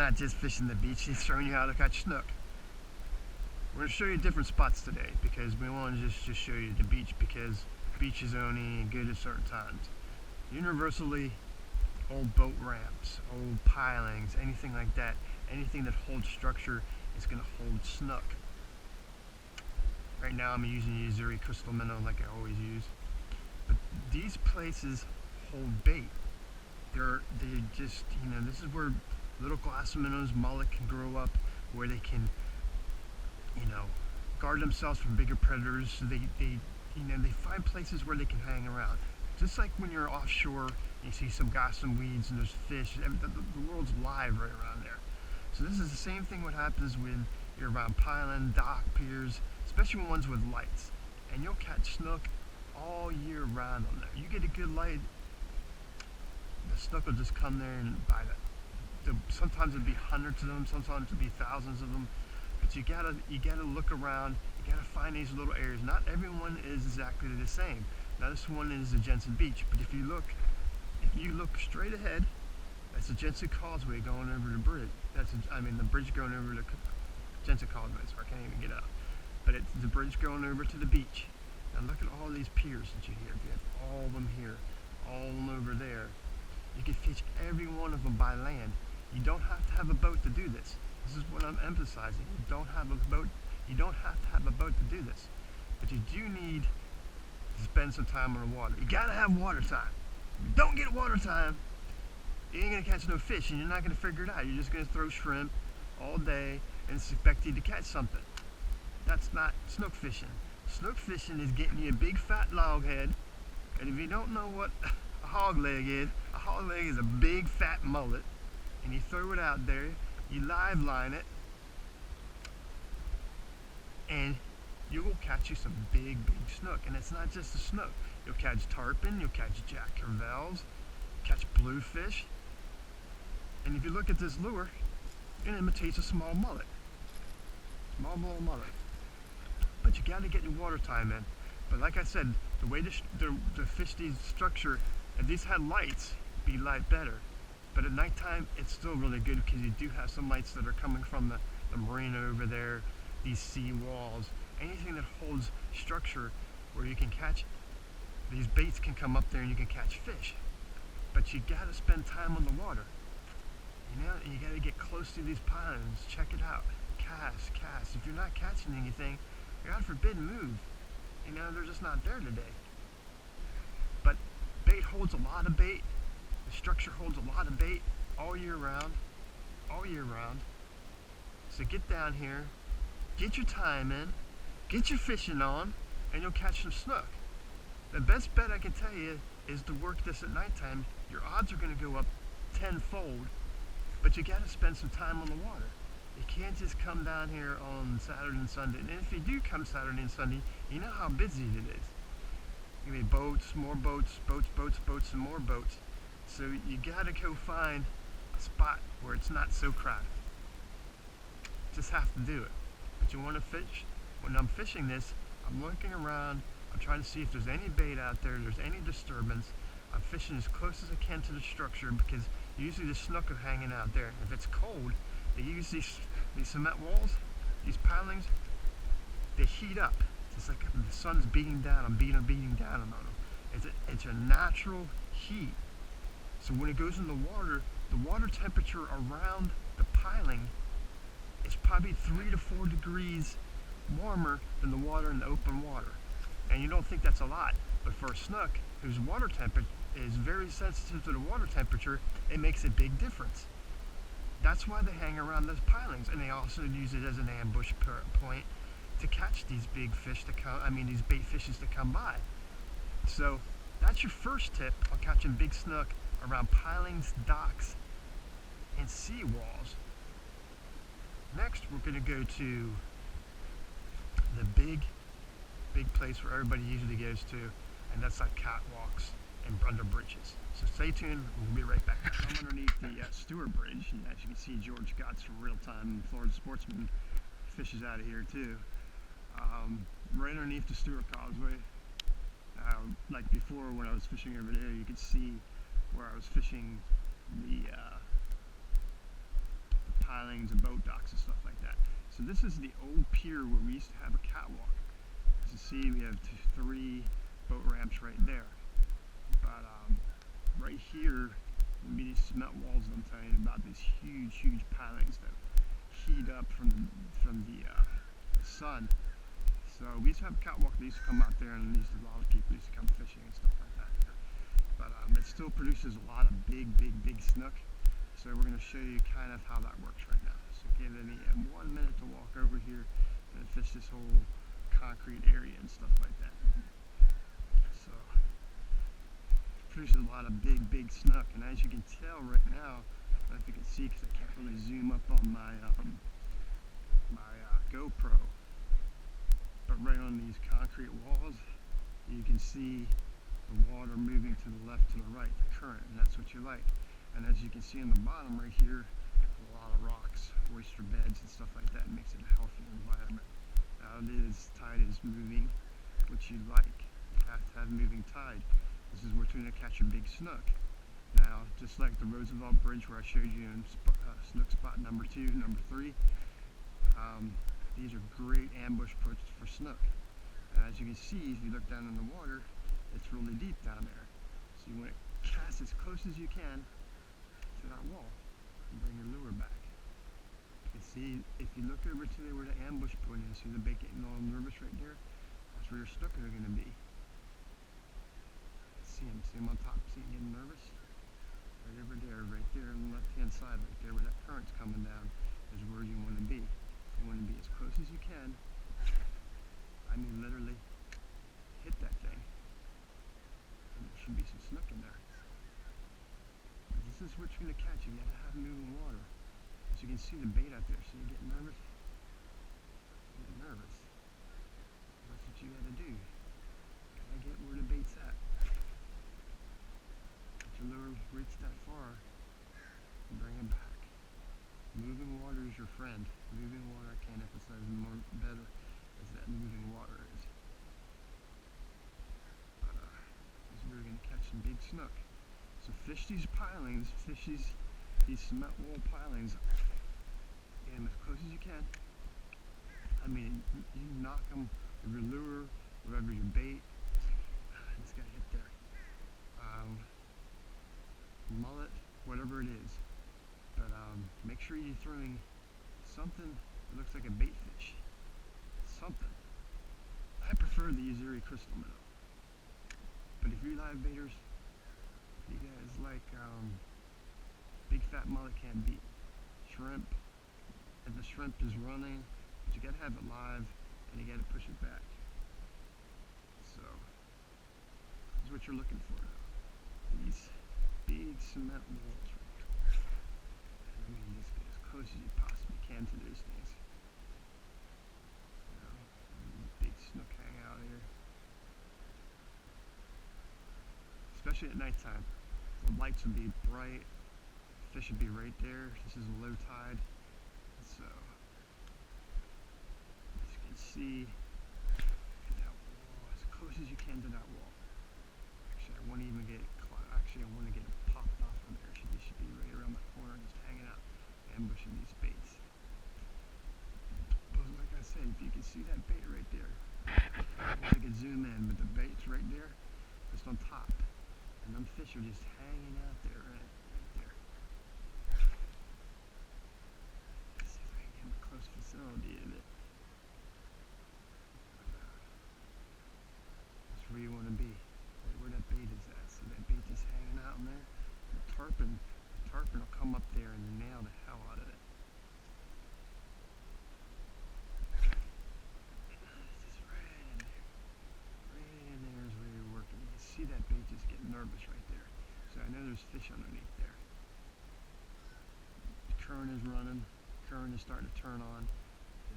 not just fishing the beach, he's showing you how to catch snook. We're going to show you different spots today because we want to just show you the beach, because the beach is only good at certain times. Universally, old boat ramps, old pilings, anything like that, anything that holds structure is going to hold snook. Right now I'm using Uzuri crystal minnow like I always use. But these places hold bait. They just, this is where little glass minnows, mullet can grow up, where they can, guard themselves from bigger predators. So they find places where they can hang around. Just like when you're offshore, you see some gossam weeds and there's fish. The world's live right around there. So this is the same thing what happens when you're around piling, dock, piers, especially ones with lights. And you'll catch snook all year round on there. You get a good light, the snook will just come there and bite it. Sometimes it'll be hundreds of them, sometimes it'll be thousands of them. But you gotta look around, you gotta find these little areas. Not everyone is exactly the same. Now this one is the Jensen Beach, but if you look straight ahead, that's the Jensen Causeway going over the bridge. The bridge going over the Jensen Causeway, so I can't even get up. But it's the bridge going over to the beach. Now look at all these piers that you have. You have all of them here, all of them over there. You can fish every one of them by land. You don't have to have a boat to do this. This is what I'm emphasizing. You don't have a boat. You don't have to have a boat to do this. But you do need to spend some time on the water. You gotta have water time. If you don't get water time, you ain't gonna catch no fish, and you're not gonna figure it out. You're just gonna throw shrimp all day and expect you to catch something. That's not snook fishing. Snook fishing is getting you a big fat log head, and if you don't know what a hog leg is a big fat mullet, and you throw it out there, you live line it, and you will catch you some big snook. And it's not just a snook. You'll catch tarpon, you'll catch jack crevalles, catch bluefish, and if you look at this lure, it imitates a small mullet. Small little mullet. But you gotta get your water time in. But like I said, the way to fish these structure, if these had lights, it'd be light better. But at nighttime, it's still really good because you do have some lights that are coming from the marina over there, these sea walls, anything that holds structure where you can catch, these baits can come up there and you can catch fish. But you gotta spend time on the water. You gotta get close to these pilings, check it out, cast. If you're not catching anything, God forbid move. They're just not there today. But bait holds a lot of bait. The structure holds a lot of bait all year round. So get down here, get your time in, get your fishing on, and you'll catch some snook. The best bet I can tell you is to work this at nighttime. Your odds are going to go up tenfold, but you got to spend some time on the water. You can't just come down here on Saturday and Sunday. And if you do come Saturday and Sunday, you know how busy it is. You need boats, more boats, boats, and more boats. So you gotta go find a spot where it's not so crowded. Just have to do it. But you want to fish. When I'm fishing this, I'm looking around. I'm trying to see if there's any bait out there. There's any disturbance. I'm fishing as close as I can to the structure because usually the snook are hanging out there. If it's cold, they use these cement walls, these pilings. They heat up. It's like the sun's beating down. I'm beating down on them. It's a natural heat. So when it goes in the water temperature around the piling is probably 3 to 4 degrees warmer than the water in the open water. And you don't think that's a lot, but for a snook whose water temperature is very sensitive to the water temperature, it makes a big difference. That's why they hang around those pilings, and they also use it as an ambush point to catch these big fish these bait fishes that come by. So that's your first tip on catching big snook around pilings, docks, and sea walls. Next, we're going to go to the big place where everybody usually goes to, and that's like catwalks and under bridges. So stay tuned, we'll be right back. I'm underneath the Stewart Bridge, and as you can see, George Gotts from Real Time Florida Sportsman fishes out of here too. Right underneath the Stewart Causeway. Like before, when I was fishing over there, you could see where I was fishing the pilings and boat docks and stuff like that. So this is the old pier where we used to have a catwalk. As you see, we have 3 boat ramps right there. But right here would be these cement walls that I'm telling you about, these huge pilings that heat up from the sun. So we used to have a catwalk that used to come out there, and a lot of people used to come fishing and stuff like that here. But it still produces a lot of big snook. So we're going to show you kind of how that works right now. So give me 1 minute to walk over here and fish this whole concrete area and stuff like that. So it produces a lot of big snook, and as you can tell right now, I don't know if you can see because I can't really zoom up on my GoPro, but right on these concrete walls you can see the water moving to the left to the right, the current, and that's what you like. And as you can see on the bottom right here, a lot of rocks, oyster beds and stuff like that. It makes it a healthy environment. Now tide is moving, which you like. You have to have moving tide. This is where you're going to catch your big snook. Now, just like the Roosevelt Bridge where I showed you in snook spot number 2, number 3, these are great ambush posts for snook. And as you can see, if you look down in the water, it's really deep down there. So you want to cast as close as you can to that wall and bring your lure back. You can see, if you look over to where the ambush point is, see the bait getting all nervous right there? That's where your snook are going to be. See him on top, see him getting nervous? Right over there, right there on the left hand side, right there where that current's coming down is where you want to be. You want to be as close as you can. I mean literally hit that thing. And there should be some snook in there. But this is what you're going to catch. You got to have moving water. So you can see the bait out there. So you get nervous. You get nervous. That's what you got to do. Got to get where the bait's at. Let your lure reach that far and bring it back. Moving water is your friend. Moving water, I can't emphasize more better as that moving water is. But this is where you're going to catch some big snook. So fish these pilings, fish these cement wall pilings, get them as close as you can. I mean, you knock them with your lure, whatever your bait, it's got to hit there. Mullet, whatever it is. But make sure you're throwing something that looks like a bait fish. Something. I prefer the Uzuri crystal minnow. But if you live baiters, you guys like big fat mullet can't beat. Shrimp, if the shrimp is running, but you gotta have it live and you gotta push it back. So, this is what you're looking for now. These big cement walls. I mean, just get as close as you possibly can to those things. You know, big snook hang out here. Especially at nighttime. The lights would be bright. Fish would be right there. This is a low tide. So, as you can see, get that wall as close as you can to that wall. Actually, I want to even get it. Actually, I want to get it popped off from there. It should be right around the corner, just hanging out, ambushing these baits. But like I said, if you can see that bait right there, I could zoom in, but the bait's right there, just on top, and them fish are just hanging out there, right there. Let's see if I can get a close facility of it. That's where you want to be. Where that bait is at. See that bait just hanging out in there? The tarpon will come up there and nail the hell out of it. It's just right in there. Right in there is where you're working. You can see that bait just getting nervous right there. So I know there's fish underneath there. The current is running. The current is starting to turn on.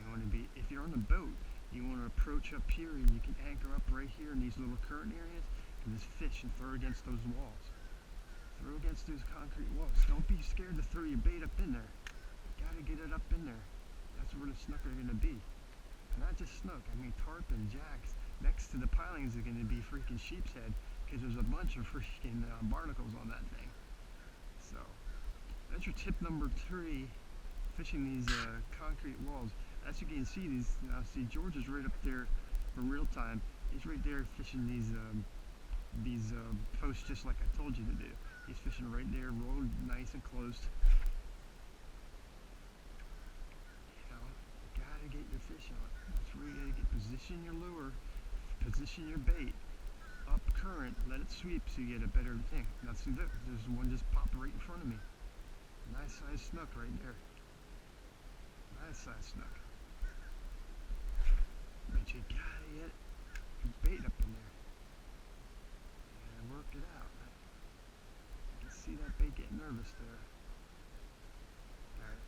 You want to be, if you're on the boat, you want to approach up here and you can anchor up right here in these little current areas. And just fish and throw against those walls. Throw against those concrete walls. Don't be scared to throw your bait up in there. You gotta get it up in there. That's where the snook are gonna be. And not just snook, I mean tarpon, jacks. Next to the pilings are gonna be freaking sheep's head, because there's a bunch of freaking barnacles on that thing. So, that's your tip number 3. fishing these concrete walls. As you can see, see George is right up there for real time. He's right there fishing these posts just like I told you to do. He's fishing right there, rolled nice and closed. You know, you gotta get your fish on. That's where you gotta get position your lure, position your bait up current, let it sweep so you get a better thing. Now see, look, there's one just popped right in front of me. Nice size snook right there. Nice size snook. But you gotta get your bait up in there and work it out. I can see that bait getting nervous there. Alright,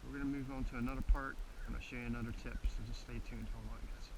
we're gonna move on to another part. I'm gonna show you another tip, so just stay tuned. Hold on, guys.